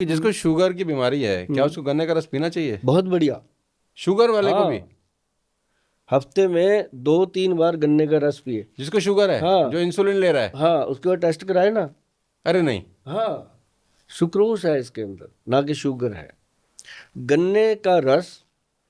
कि जिसको शुगर की बीमारी है, क्या उसको गन्ने का रस पीना चाहिए? बहुत बढ़िया। शुगर वाले को भी? हाँ, हफ्ते में 2-3 बार गन्ने का रस पिए। जिसको शुगर है, हाँ जो इंसुलिन ले रहा है? हाँ, उसके बाद टेस्ट कराए ना। अरे नहीं। हाँ, सुक्रोज है इसके अंदर, ना कि शुगर है। गन्ने का रस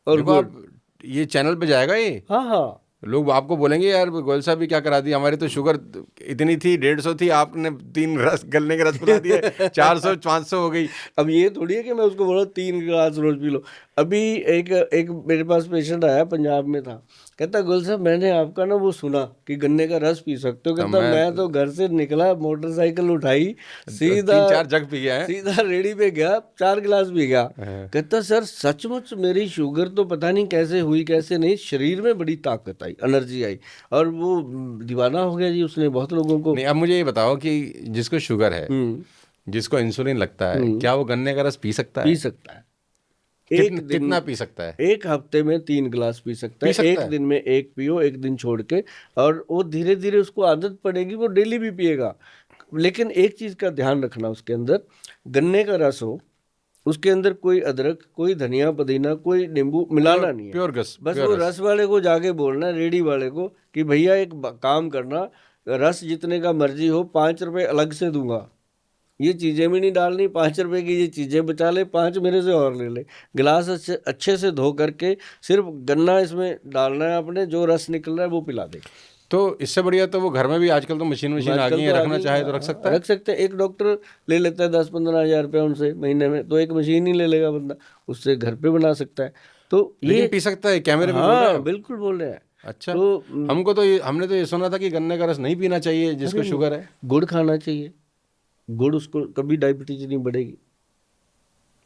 और देखो गुड़। आप, ये चैनल पे जाएगा ये, हाँ हाँ, लोग आपको बोलेंगे यार गोयल साहब भी क्या करा दिया, हमारी तो शुगर इतनी थी 150 थी, आपने 3 रस गन्ने के रस पिला दिए, 400-500 हो गई। अब ये थोड़ी है कि मैं उसको बोला 3 गिलास रोज पी लो। अभी एक एक मेरे पास पेशेंट आया, पंजाब में था। कहता गुल साहब मैंने आपका ना वो सुना कि गन्ने का रस पी सकते हो। तो कहता मैं मैं तो घर से निकला, मोटरसाइकिल उठाई, सीधा 3-4 जग पी गया है। सीधा रेडी पे गया, 4 गिलास पी गया। हाँ। कहता सर सचमुच मेरी शुगर तो पता नहीं कैसे हुई कैसे नहीं, शरीर में बड़ी ताकत आई, एनर्जी आई, और वो दीवाना हो गया जी, उसने बहुत लोगों को। नहीं, अब मुझे ये बताओ कि जिसको शुगर है, हम्म जिसको इंसुलिन लगता है, हम्म क्या वो गन्ने का रस पी सकता पी है? सकता है। एक दिन, कितना पी सकता है? एक हफ्ते में 3 गिलास पी सकता पी है। सकता एक है? दिन में एक पियो, एक दिन छोड़ के, और वो धीरे धीरे उसको आदत पड़ेगी, वो डेली भी पिएगा। लेकिन एक चीज का ध्यान रखना, उसके अंदर गन्ने का रस हो, उसके अंदर कोई अदरक, कोई धनिया पुदीना, कोई नींबू मिलाना नहीं है। प्योर रस, बस प्योर वो रस। रस वाले को जाके बोलना है, रेडी वाले को, कि भैया एक काम करना, रस जितने का मर्जी हो, 5 रुपए अलग से दूंगा, ये चीजें भी नहीं डालनी, 5 रुपए की ये चीजें बचा ले, 5 मेरे से और ले ले। गिलास अच्छे अच्छे से धो करके सिर्फ गन्ना इसमें डालना है, अपने जो रस निकल रहा है वो पिला दे। तो इससे बढ़िया तो वो घर में भी आजकल तो मशीन आ आजकल गई तो है, आ रखना गई, चाहे तो रख सकता है। रख सकते हैं। एक डॉक्टर ले लेता है 10-15 हज़ार रुपया उनसे महीने में, तो एक मशीन ही ले लेगा बंदा, उससे घर पे बना सकता है। तो लेकिन ये, पी सकता है, कैमरे में बोल रहे हाँ हो? बिल्कुल बोल रहे हैं। अच्छा। तो हमने तो ये सुना था कि गन्ने का रस नहीं पीना चाहिए जिसको अरे शुगर है। गुड़ खाना चाहिए, गुड़, उसको कभी डायबिटीज नहीं बढ़ेगी।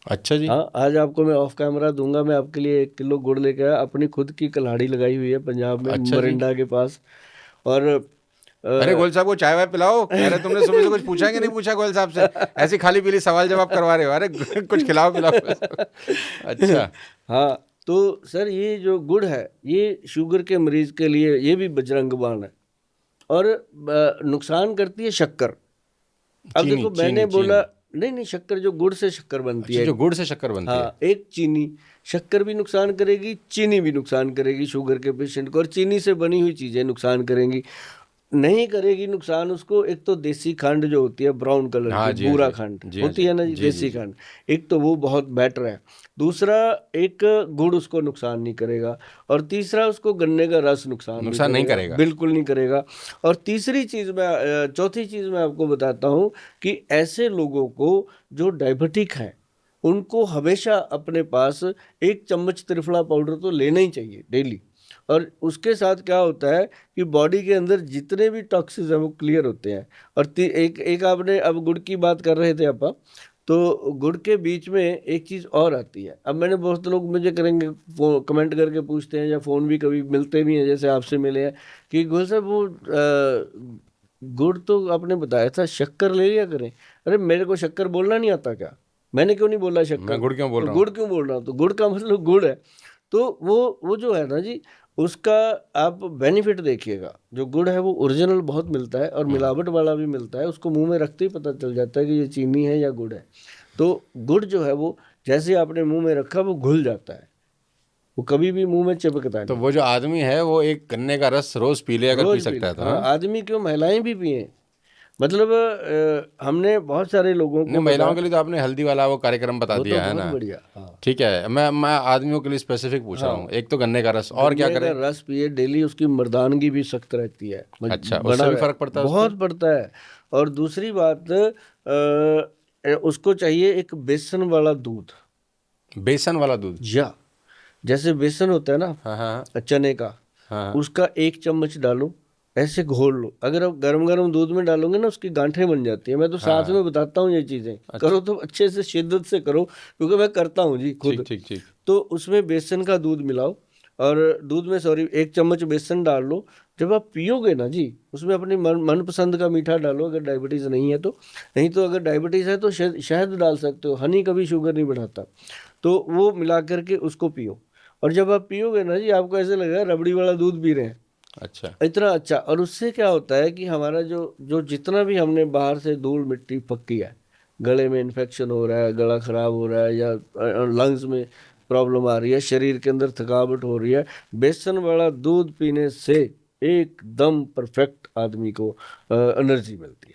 अच्छा जी। हाँ, आज आपको मैं ऑफ कैमरा दूंगा, मैं आपके लिए 1 किलो गुड़ लेके आया, अपनी खुद की कल्हाड़ी लगाई हुई है पंजाब में, अच्छा जी। मरिंडा के पास। और अरे गोयल साहब को चाय वाय पिलाओ, कह रहे तुमने सुबह से कुछ पूछा कि नहीं पूछा गोयल साहब से? ऐसी खाली पीली सवाल जवाब करवा रहे हो, अरे कुछ खिलाओ पिलाओ। अच्छा। हाँ, तो सर ये जो गुड़ है, ये शुगर के मरीज के लिए ये भी बजरंग बाण है। और नुकसान करती है शक्कर। अब चीनी देखो चीनी मैंने चीनी। बोला, नहीं नहीं, शक्कर जो गुड़ से शक्कर बनती अच्छा, है। जो गुड़ से शक्कर बनती है। हाँ, एक चीनी, शक्कर भी नुकसान करेगी, चीनी भी नुकसान करेगी शुगर के पेशेंट को, और चीनी से बनी हुई चीजें नुकसान करेंगी। नहीं करेगी नुकसान उसको, एक तो देसी खंड जो होती है ब्राउन कलर हाँ की, जी, हाँ बूरा जी, खंड जी हाँ होती जी, है ना जी, जी जी देसी जी। खंड, एक तो वो बहुत बेटर है। दूसरा, एक गुड़ उसको नुकसान नहीं करेगा, और तीसरा उसको गन्ने का रस नुकसान नहीं नुकसान नहीं करेगा, करेगा। बिल्कुल नहीं करेगा। और तीसरी चीज मैं चौथी चीज मैं आपको बताता हूँ, कि ऐसे लोगों को जो डायबिटिक है, उनको हमेशा अपने पास 1 चम्मच त्रिफला पाउडर तो लेना ही चाहिए डेली। और उसके साथ क्या होता है कि बॉडी के अंदर जितने भी टॉक्सिन्स हैं वो क्लियर होते हैं। और एक एक आपने अब गुड़ की बात कर रहे थे आप, तो गुड़ के बीच में एक चीज़ और आती है। अब मैंने, बहुत लोग मुझे करेंगे, कमेंट करके पूछते हैं, या फ़ोन भी कभी मिलते भी हैं, जैसे आपसे मिले हैं, कि गुल साहब वो गुड़ तो आपने बताया था शक्कर ले लिया करें। अरे मेरे को शक्कर बोलना नहीं आता क्या? मैंने क्यों नहीं बोला शक्कर? मैं गुड़ क्यों बोल तो रहा गुड़ हूँ? क्यों बोल रहा हूँ? तो गुड़ का मतलब गुड़ है। तो वो जो है ना जी, उसका आप बेनिफिट देखिएगा। जो गुड़ है वो ओरिजिनल बहुत मिलता है, और मिलावट वाला भी मिलता है, उसको मुंह में रखते ही पता चल जाता है कि ये चीनी है या गुड़ है। तो गुड़ जो है वो जैसे आपने मुंह में रखा वो घुल जाता है, वो कभी भी मुंह में चिपकता तो नहीं। वो जो आदमी है वो एक गन्ने का रस रोज पी ले, अगर पी रोज पी सकता ले, है तो? हाँ, हाँ। आदमी क्यों, महिलाएं भी पिए। मतलब हमने बहुत सारे लोगों नहीं, को महिलाओं बता, के लिए तो आपने हल्दी वाला वो कार्यक्रम बता वो तो दिया है बहुत ना। बढ़िया। हाँ ठीक है, मैं आदमियों के लिए स्पेसिफिक पूछ रहा हाँ, हूँ, एक तो गन्ने का रस, और क्या गन्ने का करें? रस पिए डेली, उसकी मर्दानगी भी सख्त रहती है, अच्छा, बना उससे भी रहे, फर्क पड़ता है उस पर? बहुत पड़ता है। और दूसरी बात, उसको चाहिए एक बेसन वाला दूध। बेसन वाला दूध? या जैसे बेसन होता है ना, हाँ हाँ चने का, हाँ हाँ। उसका 1 चम्मच डालो, ऐसे घोल लो। अगर आप गरम गरम दूध में डालोगे ना, उसकी गांठें बन जाती है। मैं तो साथ हाँ। में बताता हूँ ये चीज़ें, अच्छा। करो तो अच्छे से शिद्दत से करो, क्योंकि मैं करता हूँ जी ठीक खुद। ठीक ठीक। तो उसमें बेसन का दूध मिलाओ, और दूध में, सॉरी, 1 चम्मच बेसन डाल लो। जब आप पियोगे ना जी, उसमें अपनी मनपसंद का मीठा डालो, अगर डायबिटीज़ नहीं है तो। नहीं तो अगर डायबिटीज़ है तो शहद शहद डाल सकते हो, हनी कभी शुगर नहीं बढ़ाता। तो वो मिला करके उसको पियो, और जब आप पियोगे ना जी, आपको ऐसे लगेगा रबड़ी वाला दूध पी रहे हैं, अच्छा। इतना अच्छा। और उससे क्या होता है कि हमारा जो जो जितना भी हमने बाहर से धूल मिट्टी फक्की है, गले में इन्फेक्शन हो रहा है, गला खराब हो रहा है, या लंग्स में प्रॉब्लम आ रही है, शरीर के अंदर थकावट हो रही है, बेसन वाला दूध पीने से एकदम परफेक्ट आदमी को एनर्जी मिलती है।